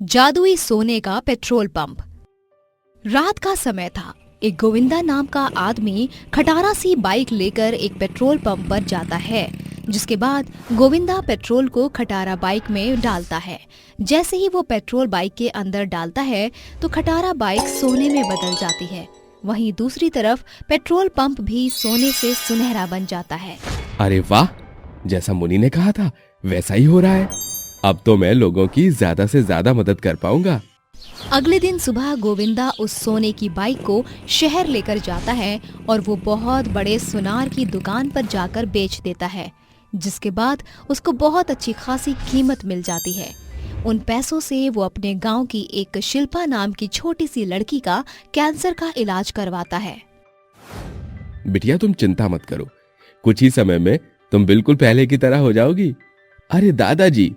जादुई सोने का पेट्रोल पंप। रात का समय था। एक गोविंदा नाम का आदमी खटारा सी बाइक लेकर एक पेट्रोल पंप पर जाता है। जिसके बाद गोविंदा पेट्रोल को खटारा बाइक में डालता है। जैसे ही वो पेट्रोल बाइक के अंदर डालता है तो खटारा बाइक सोने में बदल जाती है। वहीं दूसरी तरफ पेट्रोल पंप भी सोने से सुनहरा बन जाता है। अरे वाह, जैसा मुनि ने कहा था वैसा ही हो रहा है। अब तो मैं लोगों की ज्यादा से ज्यादा मदद कर पाऊंगा। अगले दिन सुबह गोविंदा उस सोने की बाइक को शहर लेकर जाता है और वो बहुत बड़े सुनार की दुकान पर जाकर बेच देता है। जिसके बाद उसको बहुत अच्छी खासी कीमत मिल जाती है। उन पैसों से वो अपने गांव की एक शिल्पा नाम की छोटी सी लड़की का कैंसर का इलाज करवाता है। बिटिया, तुम चिंता मत करो, कुछ ही समय में तुम बिल्कुल पहले की तरह हो जाओगी। अरे दादाजी,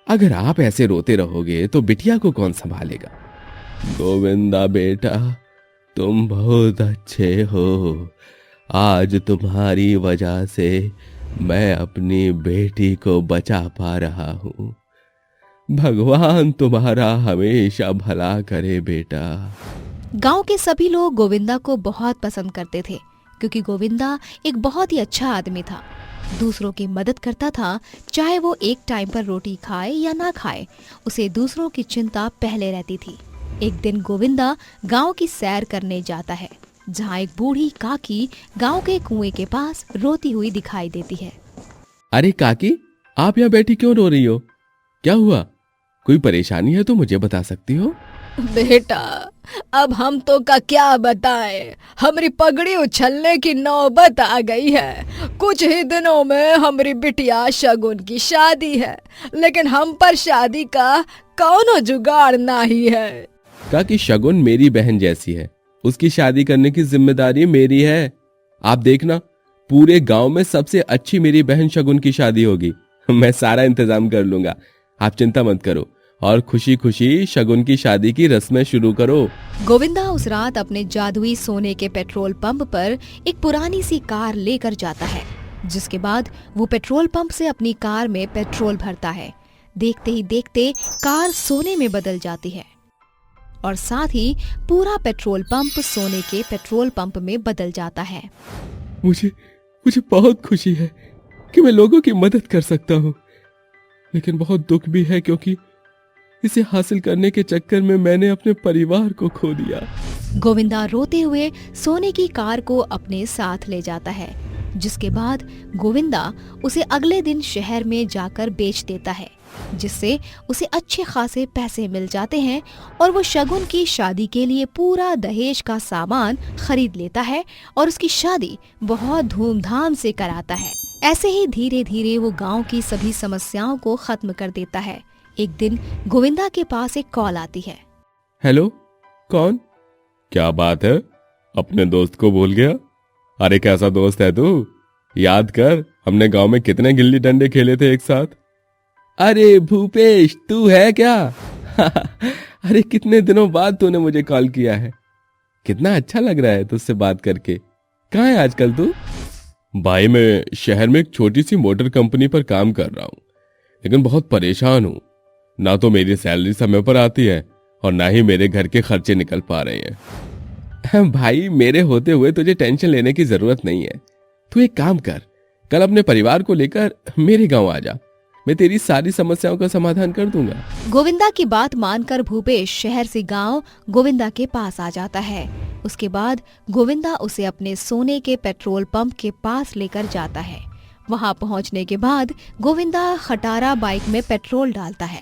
अगर आप ऐसे रोते रहोगे तो बिटिया को कौन संभालेगा। गोविंदा बेटा, तुम बहुत अच्छे हो। आज तुम्हारी वजह से मैं अपनी बेटी को बचा पा रहा हूँ। भगवान तुम्हारा हमेशा भला करे बेटा। गांव के सभी लोग गोविंदा को बहुत पसंद करते थे क्योंकि गोविंदा एक बहुत ही अच्छा आदमी था। दूसरों की मदद करता था, चाहे वो एक टाइम पर रोटी खाए या ना खाए, उसे दूसरों की चिंता पहले रहती थी। एक दिन गोविंदा गांव की सैर करने जाता है, जहां एक बूढ़ी काकी गांव के कुएं के पास रोती हुई दिखाई देती है। अरे काकी, आप यहाँ बैठी क्यों रो रही हो? क्या हुआ? कोई परेशानी है तो मुझे बता सकती हो। बेटा, अब हम तो का क्या बताएं, हमारी पगड़ी उछलने की नौबत आ गई है। कुछ ही दिनों में हमारी बिटिया शगुन की शादी है, लेकिन हम पर शादी का कौनो जुगाड़ नहीं है। काकी, शगुन मेरी बहन जैसी है, उसकी शादी करने की जिम्मेदारी मेरी है। आप देखना, पूरे गांव में सबसे अच्छी मेरी बहन शगुन की शादी होगी। मैं सारा इंतजाम कर लूंगा, आप चिंता मत करो और खुशी खुशी शगुन की शादी की रस्में शुरू करो। गोविंदा उस रात अपने जादुई सोने के पेट्रोल पंप पर एक पुरानी सी कार लेकर जाता है। जिसके बाद वो पेट्रोल पंप से अपनी कार में पेट्रोल भरता है। देखते ही देखते कार सोने में बदल जाती है और साथ ही पूरा पेट्रोल पंप सोने के पेट्रोल पंप में बदल जाता है। मुझे बहुत खुशी है कि मैं लोगों की मदद कर सकता हूँ, लेकिन बहुत दुख भी है क्योंकि इसे हासिल करने के चक्कर में मैंने अपने परिवार को खो दिया। गोविंदा रोते हुए सोने की कार को अपने साथ ले जाता है। जिसके बाद गोविंदा उसे अगले दिन शहर में जाकर बेच देता है, जिससे उसे अच्छे खासे पैसे मिल जाते हैं और वो शगुन की शादी के लिए पूरा दहेज का सामान खरीद लेता है और उसकी शादी बहुत धूमधाम से कराता है। ऐसे ही धीरे धीरे वो गांव की सभी समस्याओं को खत्म कर देता है। एक दिन गोविंदा के पास एक कॉल आती है। हेलो, कौन? क्या बात है, अपने दोस्त को भूल गया? अरे कैसा दोस्त है तू? याद कर, हमने गांव में कितने गिल्ली डंडे खेले थे एक साथ। अरे भूपेश, तू है क्या? अरे कितने दिनों बाद तूने मुझे कॉल किया है। कितना अच्छा लग रहा है तुझसे बात करके। कहाँ है आजकल तू? भाई, मैं शहर में एक छोटी सी मोटर कंपनी पर काम कर रहा हूँ, लेकिन बहुत परेशान हूँ। ना तो मेरी सैलरी समय पर आती है और ना ही मेरे घर के खर्चे निकल पा रहे हैं। भाई, मेरे होते हुए तुझे टेंशन लेने की जरूरत नहीं है। तू एक काम कर, कल अपने परिवार को लेकर मेरे गांव आ जा, मैं तेरी सारी समस्याओं का समाधान कर दूंगा। गोविंदा की बात मानकर भूपेश शहर से गांव गोविंदा के पास आ जाता है। उसके बाद गोविंदा उसे अपने सोने के पेट्रोल पंप के पास लेकर जाता है। वहां पहुंचने के बाद गोविंदा खटारा बाइक में पेट्रोल डालता है।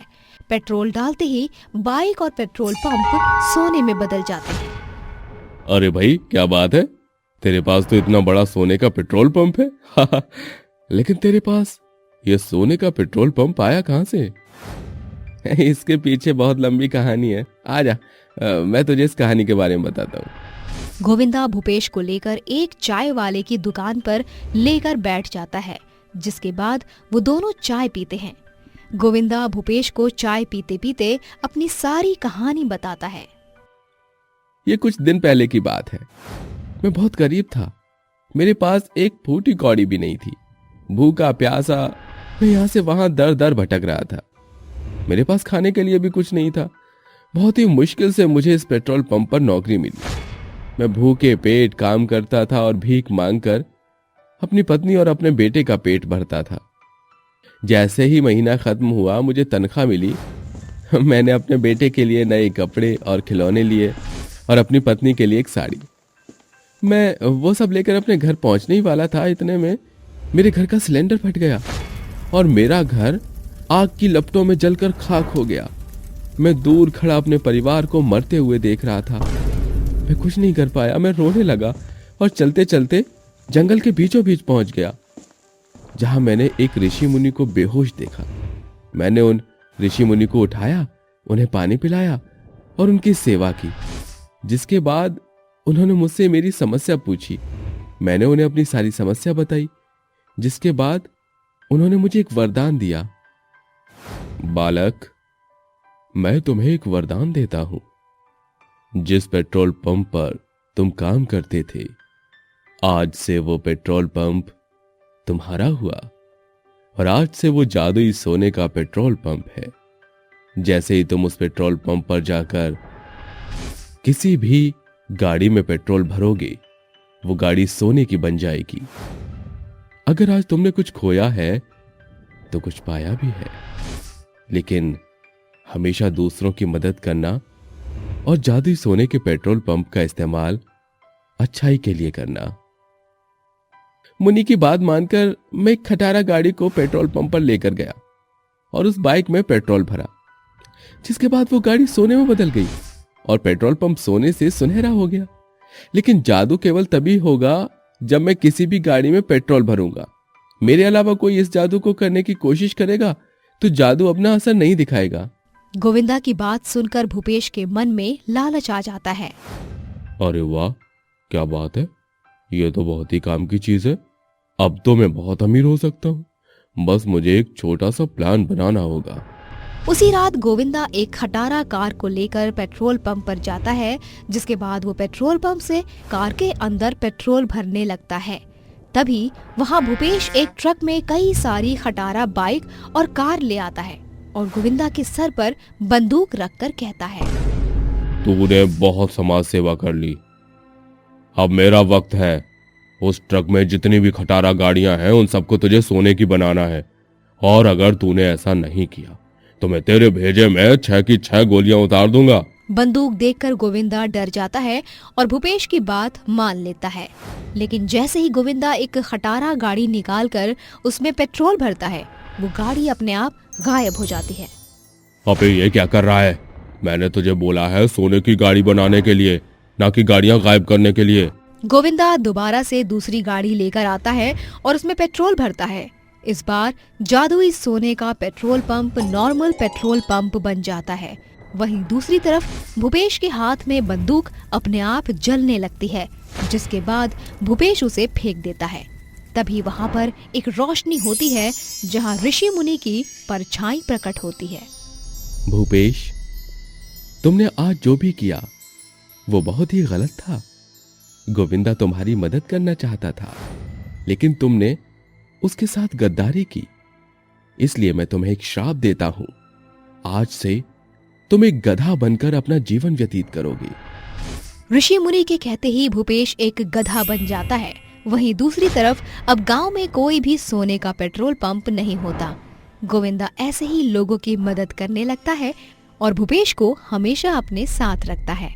पेट्रोल डालते ही बाइक और पेट्रोल पंप सोने में बदल जाते हैं। अरे भाई, क्या बात है, तेरे पास तो इतना बड़ा सोने का पेट्रोल पंप है। लेकिन तेरे पास ये सोने का पेट्रोल पंप आया कहां से? इसके पीछे बहुत लंबी कहानी है, आजा मैं तुझे इस कहानी के बारे में बताता हूँ। गोविंदा भूपेश को लेकर एक चाय वाले की दुकान पर लेकर बैठ जाता है। जिसके बाद वो दोनों चाय पीते हैं। गोविंदा भूपेश को चाय पीते पीते अपनी सारी कहानी बताता है। ये कुछ दिन पहले की बात है। मैं बहुत गरीब था, मेरे पास एक फूटी कौड़ी भी नहीं थी। भूखा प्यासा मैं यहाँ से वहां दर दर भटक रहा था। मेरे पास खाने के लिए भी कुछ नहीं था, बहुत ही मुश्किल से मुझे इस पेट्रोल पंप पर नौकरी मिली। मैं भूखे पेट काम करता था और भीख मांगकर अपनी पत्नी और अपने बेटे का पेट भरता था। जैसे ही महीना खत्म हुआ मुझे तनख्वाह मिली। मैंने अपने बेटे के लिए नए कपड़े और खिलौने लिए और अपनी पत्नी के लिए एक साड़ी। मैं वो सब लेकर अपने घर पहुंचने ही वाला था, इतने में मेरे घर का सिलेंडर फट गया और मेरा घर आग की लपटों में जलकर खाक हो गया। मैं दूर खड़ा अपने परिवार को मरते हुए देख रहा था। मैं कुछ नहीं कर पाया, मैं रोने लगा और चलते चलते जंगल के बीचों बीच पहुंच गया, जहां मैंने एक ऋषि मुनि को बेहोश देखा। मैंने उन ऋषि मुनि को उठाया, उन्हें पानी पिलाया और उनकी सेवा की, जिसके बाद उन्होंने मुझसे मेरी समस्या पूछी। मैंने उन्हें अपनी सारी समस्या बताई, जिसके बाद उन्होंने मुझे एक वरदान दिया। बालक, मैं तुम्हें एक वरदान देता हूं। जिस पेट्रोल पंप पर तुम काम करते थे, आज से वो पेट्रोल पंप तुम्हारा हुआ और आज से वो जादुई सोने का पेट्रोल पंप है। जैसे ही तुम उस पेट्रोल पंप पर जाकर किसी भी गाड़ी में पेट्रोल भरोगे, वो गाड़ी सोने की बन जाएगी। अगर आज तुमने कुछ खोया है तो कुछ पाया भी है, लेकिन हमेशा दूसरों की मदद करना और जादुई सोने के पेट्रोल पंप का इस्तेमाल अच्छाई के लिए करना। मुनि की बात मानकर मैं एक खटारा गाड़ी को पेट्रोल पंप पर लेकर गया और उस बाइक में पेट्रोल भरा, जिसके बाद वो गाड़ी सोने में बदल गई और पेट्रोल पंप सोने से सुनहरा हो गया। लेकिन जादू केवल तभी होगा जब मैं किसी भी गाड़ी में पेट्रोल भरूंगा। मेरे अलावा कोई इस जादू को करने की कोशिश करेगा तो जादू अपना असर नहीं दिखाएगा। गोविंदा की बात सुनकर भूपेश के मन में लालच आ जाता है। अरे वाह, क्या बात है, ये तो बहुत ही काम की चीज है। अब तो मैं बहुत अमीर हो सकता हूँ। बस मुझे एक छोटा सा प्लान बनाना होगा। उसी रात गोविंदा एक खटारा कार को लेकर पेट्रोल पंप पर जाता है, जिसके बाद वो पेट्रोल पंप से कार के अंदर पेट्रोल भरने लगता है। तभी वहाँ भूपेश एक ट्रक में कई सारी खटारा बाइक और कार ले आता है और गोविंदा के सर पर बंदूक रखकर कहता है, तूने बहुत समाज सेवा कर ली, अब मेरा वक्त है। उस ट्रक में जितनी भी खटारा गाड़ियां हैं उन सबको तुझे सोने की बनाना है, और अगर तूने ऐसा नहीं किया तो मैं तेरे भेजे में 6 की 6 गोलियां उतार दूंगा। बंदूक देखकर गोविंदा डर जाता है और भूपेश की बात मान लेता है। लेकिन जैसे ही गोविंदा एक खटारा गाड़ी निकालकर उसमें पेट्रोल भरता है, वो गाड़ी अपने आप गायब हो जाती है। अबे ये क्या कर रहा है? मैंने तुझे बोला है सोने की गाड़ी बनाने के लिए, ना कि गाड़ियां गायब करने के लिए। गोविंदा दोबारा से दूसरी गाड़ी लेकर आता है और उसमें पेट्रोल भरता है। इस बार जादुई सोने का petrol pump normal petrol pump बन जाता है। वहीं दूसरी तरफ भूपेश के हाथ में बंदूक अपने आप जलने लगती है, जिसके बाद भूपेश उसे फेंक देता है। तभी वहां पर एक रोशनी होती है जहां ऋषि मुनि की परछाई प्रकट होती है। भूपेश, तुमने आज जो भी किया वो बहुत ही गलत था। गोविंदा तुम्हारी मदद करना चाहता था, लेकिन तुमने उसके साथ गद्दारी की। इसलिए मैं तुम्हें एक श्राप देता हूं। आज से तुम एक गधा बनकर अपना जीवन व्यतीत करोगे। ऋषि मुनि के कहते ही भूपेश एक गधा बन जाता है। वहीं दूसरी तरफ अब गांव में कोई भी सोने का पेट्रोल पंप नहीं होता। गोविंदा ऐसे ही लोगों की मदद करने लगता है और भूपेश को हमेशा अपने साथ रखता है।